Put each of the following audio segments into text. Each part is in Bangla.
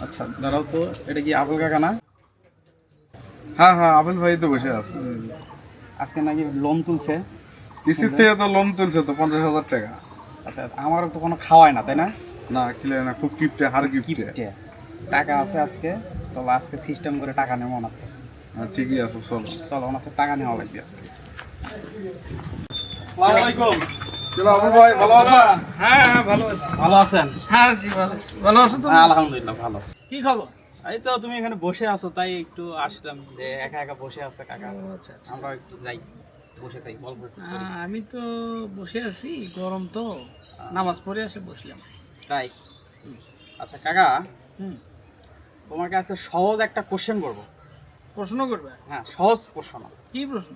আচ্ছা দাঁড়াও তো, এটা কি আবুল কাকা না? হ্যাঁ হ্যাঁ, আবেল ভাই তো বসে আছে। আজকে নাকি লোন তুলছে। কিস্তির থেকে তো লোন তুলছে তো 50,000 টাকা। আচ্ছা আমারও তো কোনো খাওয়ায় না, তাই না? না কিলে না, খুব কিপটে, হার কিপটে। কিপটে টাকা আছে আজকে। চলো আজকে সিস্টেম করে টাকা নেবো ওনার থেকে। ঠিকই আছে, চলো। চলো ওনার থেকে টাকা নেওয়া লাগবে আজকে। আসসালামু আলাইকুম। চলো আবেল ভাই, ভালো আছেন? হ্যাঁ হ্যাঁ ভালো আছি। ভালো আছেন? হ্যাঁ আছি ভালো আছি। ভালো আছো তুমি? হ্যাঁ, আলহামদুলিল্লাহ ভালো। কি খবর? এই তো তুমি এখানে বসে আছো, তাই একটু আসলাম যে একা একা বসে আছে কাকা। আচ্ছা আচ্ছা। আমরা একটু যাই, বসে থাকি, গল্প করি। আমি তো বসে আছি, গরম তো, নামাজ পড়ে এসে বসলাম। তাই? আচ্ছা কাকা, হুম, তোমার কাছে সহজ একটা কোশ্চেন করবো। প্রশ্ন করবে? হ্যাঁ, সহজ প্রশ্ন। কি প্রশ্ন?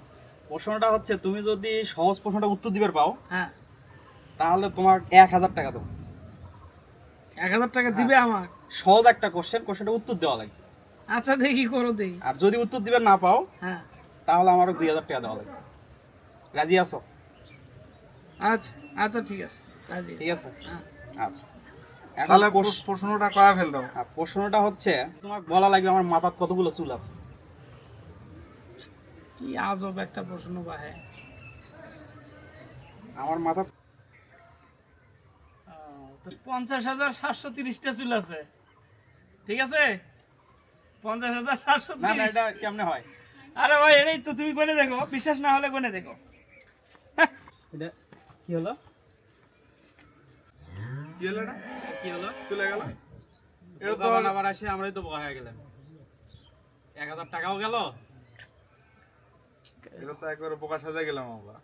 প্রশ্নটা হচ্ছে, তুমি যদি সহজ প্রশ্নটা উত্তর দিবার পাও হ্যাঁ। তাহলে তোমার 1000 টাকা দেবো। 1000 টাকা দিবে আমার? সহজ একটা কোশ্চেনটা উত্তর দেওয়া লাগবে। আচ্ছা দেখি, করো দেখি। আর যদি উত্তর দিবে না পাও হ্যাঁ। তাহলে আমারও 2000 টাকা দেওয়া লাগবে। রাজি আছো? আচ্ছা আচ্ছা ঠিক আছে, রাজি আছি। ঠিক আছে। হ্যাঁ। আচ্ছা এখন তাহলে প্রশ্নটা কয়া ফেল দাও। প্রশ্নটা হচ্ছে, তোমার বলা লাগবে আমার মাথার কতগুলো চুল আছে। কি আজব একটা প্রশ্ন বাহে। আমার মাথা 50,730টা চুল আছে, ঠিক আছে? না না, 50,730। এটা কেমনে হয়? আরে ভাই এটাই তো, তুমি কোনে দেখো, বিশ্বাস না হলে কোনে দেখো। এটা কি হলো? কি হলো এটা? কি হলো? চলে গেল। এটা তো দোকান আবার আসে, আমরাই তো বকা হয়ে গেলাম। 1000 টাকাও গেল। এটা তো একবারে বোকা সাজা গেলাম আমরা।